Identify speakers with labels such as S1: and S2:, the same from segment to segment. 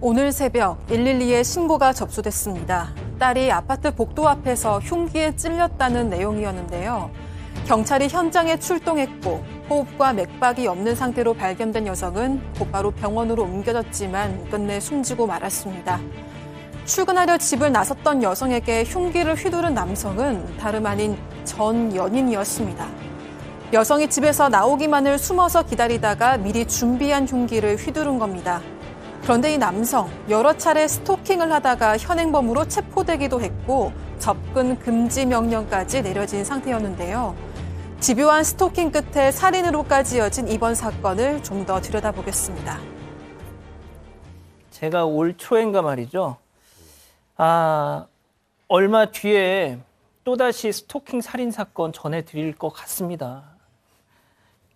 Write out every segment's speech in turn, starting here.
S1: 오늘 새벽 112에 신고가 접수됐습니다. 딸이 아파트 복도 앞에서 흉기에 찔렸다는 내용이었는데요. 경찰이 현장에 출동했고 호흡과 맥박이 없는 상태로 발견된 여성은 곧바로 병원으로 옮겨졌지만 끝내 숨지고 말았습니다. 출근하려 집을 나섰던 여성에게 흉기를 휘두른 남성은 다름 아닌 전 연인이었습니다. 여성이 집에서 나오기만을 숨어서 기다리다가 미리 준비한 흉기를 휘두른 겁니다. 그런데 이 남성 여러 차례 스토킹을 하다가 현행범으로 체포되기도 했고 접근 금지 명령까지 내려진 상태였는데요. 집요한 스토킹 끝에 살인으로까지 이어진 이번 사건을 좀 더 들여다보겠습니다.
S2: 제가 올 초인가 말이죠. 얼마 뒤에 또다시 스토킹 살인 사건 전해드릴 것 같습니다.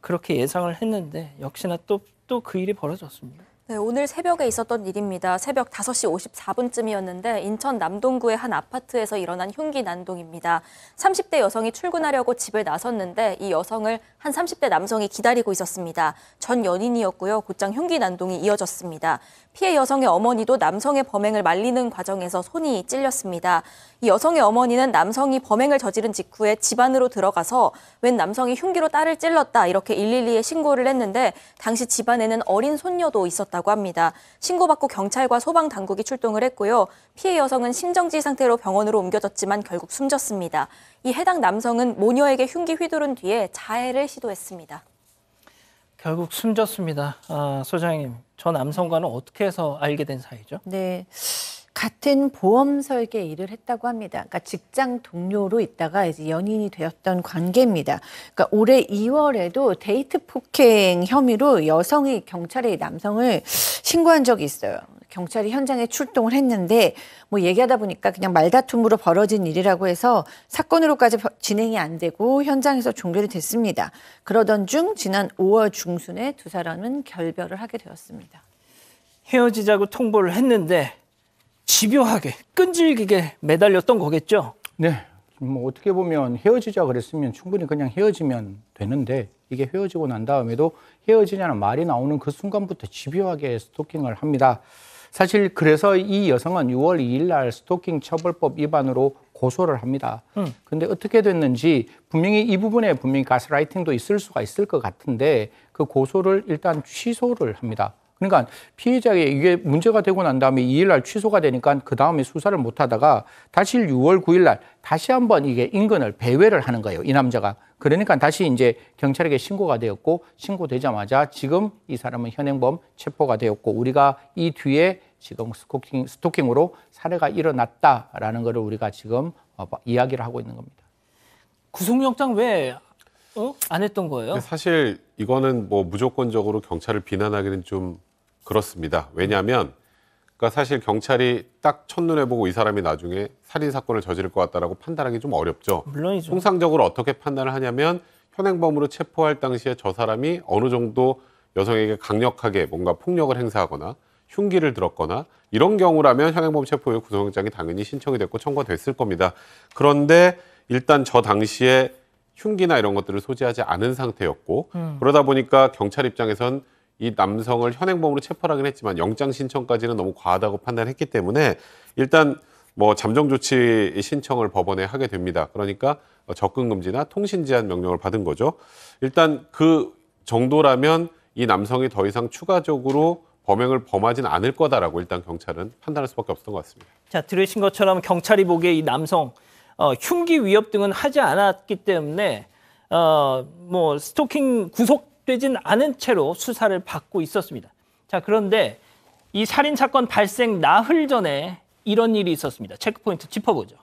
S2: 그렇게 예상을 했는데 역시나 또 그 일이 벌어졌습니다.
S3: 네, 오늘 새벽에 있었던 일입니다. 새벽 5시 54분쯤이었는데 인천 남동구의 한 아파트에서 일어난 흉기 난동입니다. 30대 여성이 출근하려고 집을 나섰는데 이 여성을 한 30대 남성이 기다리고 있었습니다. 전 연인이었고요. 곧장 흉기 난동이 이어졌습니다. 피해 여성의 어머니도 남성의 범행을 말리는 과정에서 손이 찔렸습니다. 이 여성의 어머니는 남성이 범행을 저지른 직후에 집 안으로 들어가서 웬 남성이 흉기로 딸을 찔렀다 이렇게 112에 신고를 했는데 당시 집안에는 어린 손녀도 있었다고 합니다. 신고받고 경찰과 소방당국이 출동을 했고요. 피해 여성은 심정지 상태로 병원으로 옮겨졌지만 결국 숨졌습니다. 이 해당 남성은 모녀에게 흉기 휘두른 뒤에 자해를 시도했습니다.
S2: 결국 숨졌습니다. 소장님, 저 남성과는 어떻게 해서 알게 된 사이죠?
S4: 네, 같은 보험 설계 일을 했다고 합니다. 그러니까 직장 동료로 있다가 이제 연인이 되었던 관계입니다. 그러니까 올해 2월에도 데이트 폭행 혐의로 여성이 경찰에 남성을 신고한 적이 있어요. 경찰이 현장에 출동을 했는데 뭐 얘기하다 보니까 그냥 말다툼으로 벌어진 일이라고 해서 사건으로까지 진행이 안 되고 현장에서 종결이 됐습니다. 그러던 중 지난 5월 중순에 두 사람은 결별을 하게 되었습니다.
S2: 헤어지자고 통보를 했는데 집요하게 끈질기게 매달렸던 거겠죠?
S5: 네, 뭐 어떻게 보면 헤어지자 그랬으면 충분히 그냥 헤어지면 되는데 이게 헤어지고 난 다음에도 헤어지자는 말이 나오는 그 순간부터 집요하게 스토킹을 합니다. 사실 그래서 이 여성은 6월 2일 날 스토킹 처벌법 위반으로 고소를 합니다. 근데 어떻게 됐는지 분명히 이 부분에 분명히 가스라이팅도 있을 수가 있을 것 같은데 그 고소를 일단 취소를 합니다. 그러니까 피해자에게 이게 문제가 되고 난 다음에 2일 날 취소가 되니까 그 다음에 수사를 못 하다가 다시 6월 9일 날 다시 한번 이게 인근을 배회를 하는 거예요. 이 남자가. 그러니까 다시 이제 경찰에게 신고가 되었고 신고되자마자 지금 이 사람은 현행범 체포가 되었고 우리가 이 뒤에 지금 스토킹으로 살해가 일어났다라는 거를 우리가 지금 이야기를 하고 있는 겁니다.
S2: 구속영장 왜 안 했던 거예요?
S6: 사실 이거는 뭐 무조건적으로 경찰을 비난하기는 좀 그렇습니다. 왜냐하면 그러니까 사실 경찰이 딱 첫눈에 보고 이 사람이 나중에 살인 사건을 저지를 것 같다라고 판단하기 좀 어렵죠.
S2: 물론이죠.
S6: 통상적으로 어떻게 판단을 하냐면 현행범으로 체포할 당시에 저 사람이 어느 정도 여성에게 강력하게 뭔가 폭력을 행사하거나 흉기를 들었거나 이런 경우라면 현행범 체포의 구속영장이 당연히 신청이 됐고 청구가 됐을 겁니다. 그런데 일단 저 당시에 흉기나 이런 것들을 소지하지 않은 상태였고 그러다 보니까 경찰 입장에선 이 남성을 현행범으로 체포를 하긴 했지만 영장 신청까지는 너무 과하다고 판단했기 때문에 일단 뭐 잠정 조치 신청을 법원에 하게 됩니다. 그러니까 접근 금지나 통신 제한 명령을 받은 거죠. 일단 그 정도라면 이 남성이 더 이상 추가적으로 범행을 범하진 않을 거다라고 일단 경찰은 판단할 수밖에 없었던 것 같습니다.
S2: 자, 들으신 것처럼 경찰이 보기에 이 남성 흉기 위협 등은 하지 않았기 때문에 뭐 스토킹 구속되진 않은 채로 수사를 받고 있었습니다. 자, 그런데 이 살인 사건 발생 나흘 전에 이런 일이 있었습니다. 체크포인트 짚어보죠.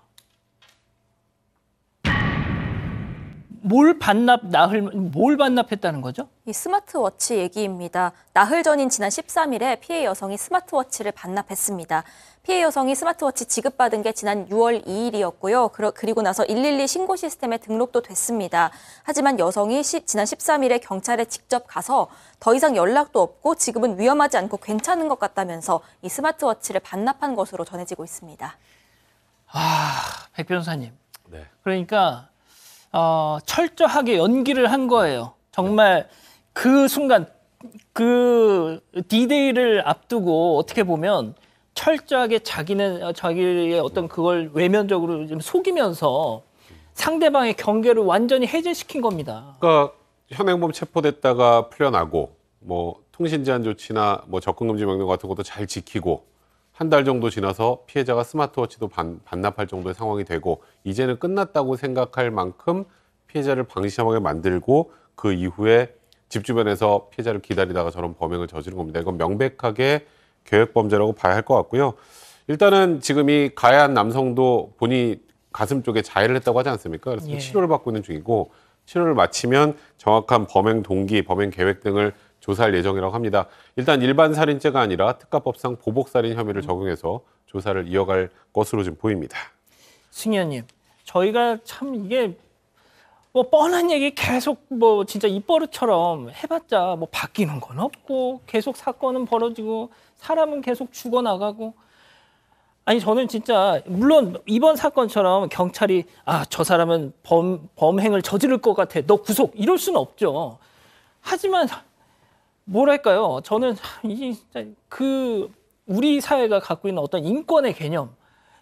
S2: 뭘 반납했다는 거죠?
S3: 이 스마트워치 얘기입니다. 나흘 전인 지난 13일에 피해 여성이 스마트워치를 반납했습니다. 피해 여성이 스마트워치 지급받은 게 지난 6월 2일이었고요. 그리고 나서 112 신고 시스템에 등록도 됐습니다. 하지만 여성이 지난 13일에 경찰에 직접 가서 더 이상 연락도 없고 지금은 위험하지 않고 괜찮은 것 같다면서 이 스마트워치를 반납한 것으로 전해지고 있습니다.
S2: 백 변호사님.
S6: 네.
S2: 그러니까 철저하게 연기를 한 거예요. 정말 그 순간 그 D-Day를 앞두고 어떻게 보면 철저하게 자기의 어떤 그걸 외면적으로 좀 속이면서 상대방의 경계를 완전히 해제시킨 겁니다.
S6: 그러니까 현행범 체포됐다가 풀려나고 뭐 통신 제한 조치나 뭐 접근 금지 명령 같은 것도 잘 지키고 한 달 정도 지나서 피해자가 스마트워치도 반납할 정도의 상황이 되고 이제는 끝났다고 생각할 만큼 피해자를 방심하게 만들고 그 이후에 집 주변에서 피해자를 기다리다가 저런 범행을 저지른 겁니다. 이건 명백하게 계획범죄라고 봐야 할 것 같고요. 일단은 지금 이 가해한 남성도 본인이 가슴 쪽에 자해를 했다고 하지 않습니까? 그래서 치료를 받고 있는 중이고 치료를 마치면 정확한 범행 동기, 범행 계획 등을 조사할 예정이라고 합니다. 일단 일반 살인죄가 아니라 특가법상 보복살인 혐의를 적용해서 조사를 이어갈 것으로 지금 보입니다.
S2: 승희 의원님, 저희가 참 이게 뭐 뻔한 얘기 계속 뭐 진짜 입버릇처럼 해봤자 뭐 바뀌는 건 없고 계속 사건은 벌어지고 사람은 계속 죽어나가고 아니 저는 진짜 물론 이번 사건처럼 경찰이 저 사람은 범행을 저지를 것 같아 너 구속 이럴 수는 없죠. 하지만 뭐랄까요 저는 이게 진짜 그 우리 사회가 갖고 있는 어떤 인권의 개념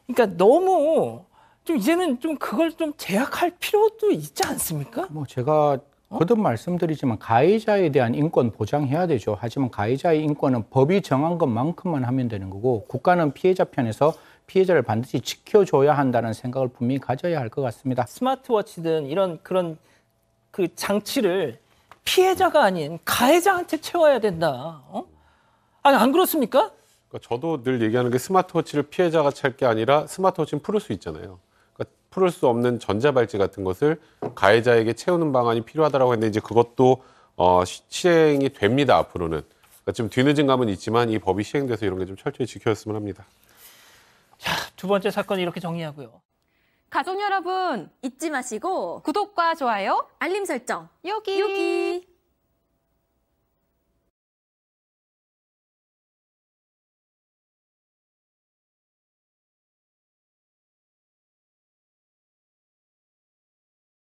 S2: 그러니까 너무 좀 이제는 좀 그걸 좀 제약할 필요도 있지 않습니까?
S5: 뭐 제가 거듭 말씀드리지만 가해자에 대한 인권 보장해야 되죠. 하지만 가해자의 인권은 법이 정한 것만큼만 하면 되는 거고 국가는 피해자 편에서 피해자를 반드시 지켜줘야 한다는 생각을 분명히 가져야 할 것 같습니다.
S2: 스마트워치든 이런 그런 그 장치를 피해자가 아닌 가해자한테 채워야 된다. 아니 안 그렇습니까?
S6: 그러니까 저도 늘 얘기하는 게 스마트워치를 피해자가 찰 게 아니라 스마트워치는 풀을 수 있잖아요. 그러니까 풀을 수 없는 전자발찌 같은 것을 가해자에게 채우는 방안이 필요하다고 했는데 이제 그것도 시행이 됩니다. 앞으로는. 그러니까 좀 뒤늦은 감은 있지만 이 법이 시행돼서 이런 게 좀 철저히 지켜졌으면 합니다.
S2: 자, 두 번째 사건 이렇게 정리하고요.
S7: 가족 여러분
S3: 잊지 마시고
S7: 구독과 좋아요
S3: 알림 설정
S7: 여기.